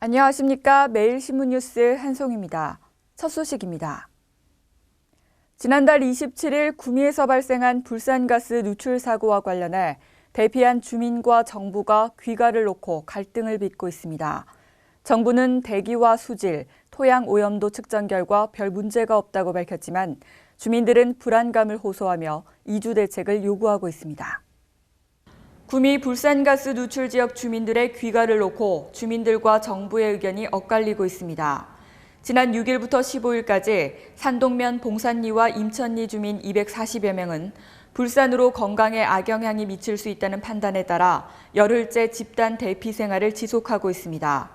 안녕하십니까. 매일신문 뉴스 한송입니다. 첫 소식입니다. 지난달 27일 구미에서 발생한 불산가스 누출 사고와 관련해 대피한 주민과 정부가 귀가를 놓고 갈등을 빚고 있습니다. 정부는 대기와 수질, 토양 오염도 측정 결과 별 문제가 없다고 밝혔지만 주민들은 불안감을 호소하며 이주 대책을 요구하고 있습니다. 구미 불산가스 누출 지역 주민들의 귀가를 놓고 주민들과 정부의 의견이 엇갈리고 있습니다. 지난 6일부터 15일까지 산동면 봉산리와 임천리 주민 240여 명은 불산으로 건강에 악영향이 미칠 수 있다는 판단에 따라 열흘째 집단 대피 생활을 지속하고 있습니다.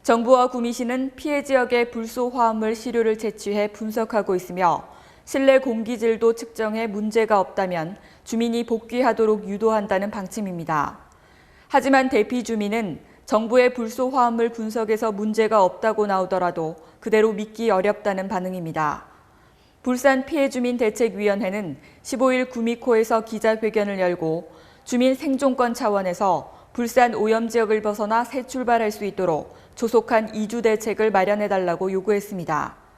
정부와 구미시는 피해 지역의 불소 화합물 시료를 채취해 분석하고 있으며 실내 공기질도 측정해 문제가 없다면 주민이 복귀하도록 유도한다는 방침입니다. 하지만 대피 주민은 정부의 불소 화합물 분석에서 문제가 없다고 나오더라도 그대로 믿기 어렵다는 반응입니다. 불산 피해주민대책위원회는 15일 구미코에서 기자회견을 열고 주민 생존권 차원에서 불산 오염지역을 벗어나 새 출발할 수 있도록 조속한 이주 대책을 마련해달라고 요구했습니다.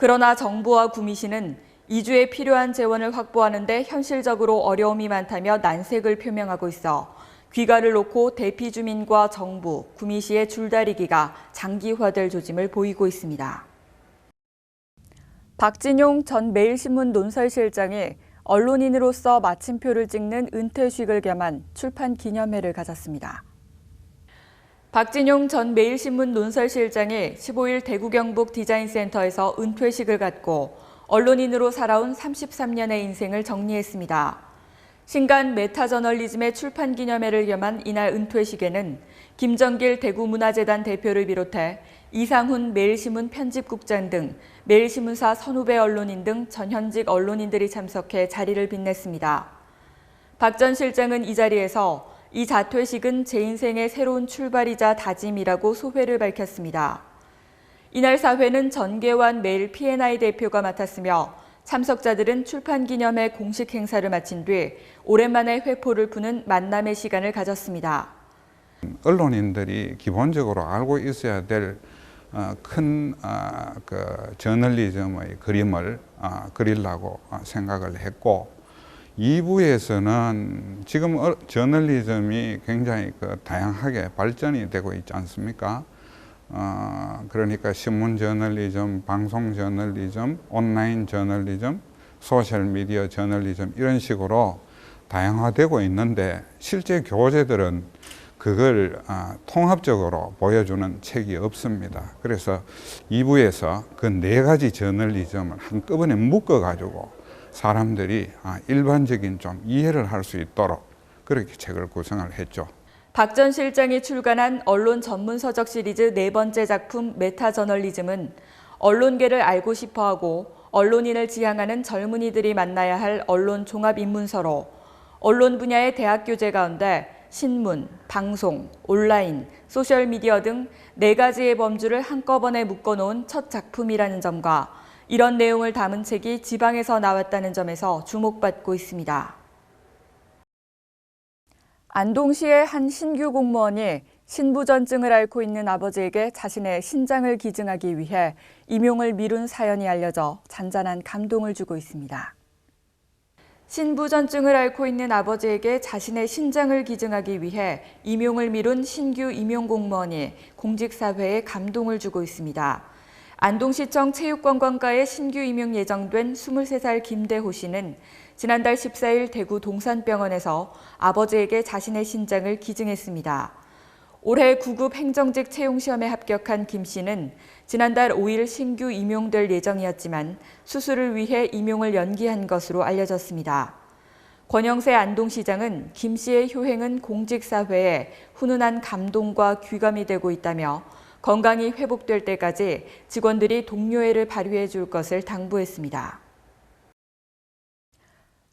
그러나 정부와 구미시는 이주에 필요한 재원을 확보하는 데 현실적으로 어려움이 많다며 난색을 표명하고 있어 귀가를 놓고 대피 주민과 정부, 구미시의 줄다리기가 장기화될 조짐을 보이고 있습니다. 박진용 전 매일신문 논설실장이 언론인으로서 마침표를 찍는 은퇴식을 겸한 출판 기념회를 가졌습니다. 박진용 전 매일신문 논설실장이 15일 대구 경북 디자인센터에서 은퇴식을 갖고 언론인으로 살아온 33년의 인생을 정리했습니다. 신간 메타저널리즘의 출판 기념회를 겸한 이날 은퇴식에는 김정길 대구문화재단 대표를 비롯해 이상훈 매일신문 편집국장 등 매일신문사 선후배 언론인 등 전현직 언론인들이 참석해 자리를 빛냈습니다. 박 전 실장은 이 자리에서 이 자퇴식은 제 인생의 새로운 출발이자 다짐이라고 소회를 밝혔습니다. 이날 사회는 전계환 매일 P&I 대표가 맡았으며 참석자들은 출판 기념회 공식 행사를 마친 뒤 오랜만에 회포를 푸는 만남의 시간을 가졌습니다. 언론인들이 기본적으로 알고 있어야 될 큰 저널리즘의 그림을 그리려고 생각을 했고, 2부에서는 지금 저널리즘이 굉장히 다양하게 발전이 되고 있지 않습니까? 그러니까 신문 저널리즘, 방송 저널리즘, 온라인 저널리즘, 소셜미디어 저널리즘 이런 식으로 다양화되고 있는데 실제 교재들은 그걸 통합적으로 보여주는 책이 없습니다. 그래서 2부에서 그 4가지 저널리즘을 한꺼번에 묶어가지고 사람들이 일반적인 좀 이해를 할 수 있도록 그렇게 책을 구성을 했죠. 박 전 실장이 출간한 언론 전문 서적 시리즈 4번째 작품 메타저널리즘은 언론계를 알고 싶어하고 언론인을 지향하는 젊은이들이 만나야 할 언론 종합입문서로 언론 분야의 대학 교재 가운데 신문, 방송, 온라인, 소셜미디어 등 4가지의 범주를 한꺼번에 묶어놓은 첫 작품이라는 점과 이런 내용을 담은 책이 지방에서 나왔다는 점에서 주목받고 있습니다. 안동시의 한 신규 공무원이 신부전증을 앓고 있는 아버지에게 자신의 신장을 기증하기 위해 임용을 미룬 사연이 알려져 잔잔한 감동을 주고 있습니다. 신부전증을 앓고 있는 아버지에게 자신의 신장을 기증하기 위해 임용을 미룬 신규 임용 공무원이 공직사회에 감동을 주고 있습니다. 안동시청 체육관광과에 신규 임용 예정된 23살 김대호 씨는 지난달 14일 대구 동산병원에서 아버지에게 자신의 신장을 기증했습니다. 올해 9급 행정직 채용시험에 합격한 김 씨는 지난달 5일 신규 임용될 예정이었지만 수술을 위해 임용을 연기한 것으로 알려졌습니다. 권영세 안동시장은 김 씨의 효행은 공직사회에 훈훈한 감동과 귀감이 되고 있다며 건강이 회복될 때까지 직원들이 동료애를 발휘해 줄 것을 당부했습니다.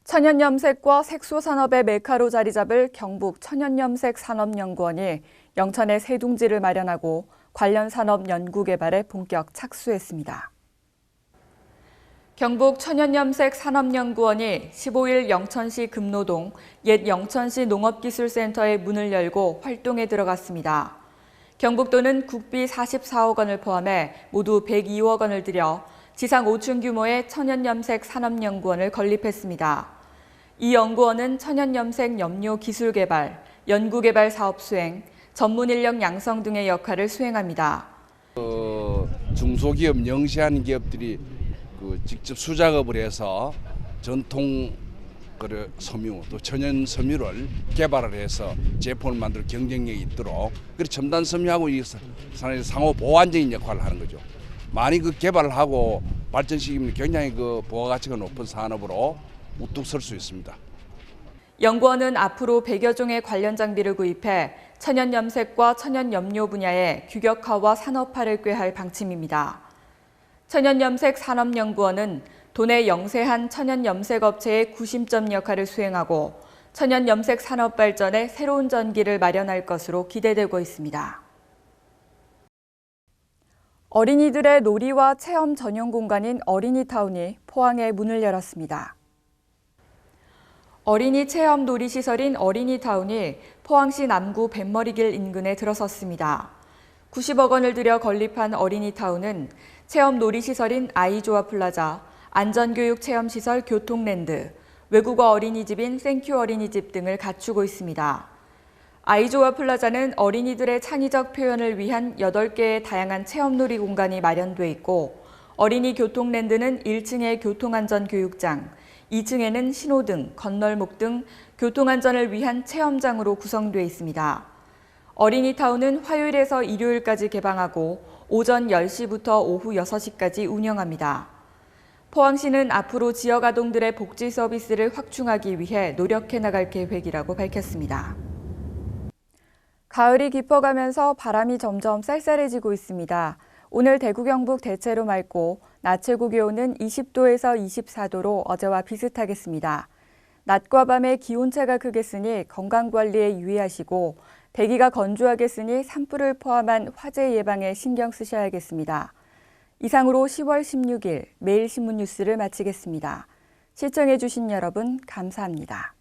천연염색과 색소산업의 메카로 자리 잡을 경북 천연염색산업연구원이 영천에 새 둥지를 마련하고 관련 산업 연구 개발에 본격 착수했습니다. 경북 천연염색산업연구원이 15일 영천시 금노동 옛 영천시 농업기술센터의 문을 열고 활동에 들어갔습니다. 경북도는 국비 44억 원을 포함해 모두 102억 원을 들여 지상 5층 규모의 천연염색 산업연구원을 건립했습니다. 이 연구원은 천연염색 염료 기술 개발, 연구개발 사업 수행, 전문 인력 양성 등의 역할을 수행합니다. 중소기업, 영세한 기업들이 직접 수작업을 해서 전통 섬유 또 천연 섬유를 개발을 해서 제품을 만들어 경쟁력이 있도록 그리고 첨단 섬유하고 이 상호 보완적인 역할을 하는 거죠. 많이 개발을 하고 발전시키면 굉장히 부가가치가 높은 산업으로 우뚝 설 수 있습니다. 연구원은 앞으로 100여 종의 관련 장비를 구입해 천연염색과 천연염료 분야의 규격화와 산업화를 꾀할 방침입니다. 천연염색 산업연구원은 도내 영세한 천연염색 업체의 구심점 역할을 수행하고 천연염색 산업 발전에 새로운 전기를 마련할 것으로 기대되고 있습니다. 어린이들의 놀이와 체험 전용 공간인 어린이타운이 포항에 문을 열었습니다. 어린이 체험 놀이시설인 어린이타운이 포항시 남구 뱃머리길 인근에 들어섰습니다. 90억 원을 들여 건립한 어린이타운은 체험 놀이시설인 아이조아 플라자, 안전교육 체험시설 교통랜드, 외국어 어린이집인 땡큐 어린이집 등을 갖추고 있습니다. 아이조아 플라자는 어린이들의 창의적 표현을 위한 8개의 다양한 체험놀이 공간이 마련돼 있고 어린이 교통랜드는 1층에 교통안전교육장, 2층에는 신호등, 건널목 등 교통안전을 위한 체험장으로 구성돼 있습니다. 어린이타운은 화요일에서 일요일까지 개방하고 오전 10시부터 오후 6시까지 운영합니다. 포항시는 앞으로 지역 아동들의 복지 서비스를 확충하기 위해 노력해 나갈 계획이라고 밝혔습니다. 가을이 깊어가면서 바람이 점점 쌀쌀해지고 있습니다. 오늘 대구 경북 대체로 맑고 낮 최고 기온은 20도에서 24도로 어제와 비슷하겠습니다. 낮과 밤의 기온차가 크겠으니 건강관리에 유의하시고 대기가 건조하겠으니 산불을 포함한 화재 예방에 신경 쓰셔야겠습니다. 이상으로 10월 16일 매일 신문 뉴스를 마치겠습니다. 시청해 주신 여러분 감사합니다.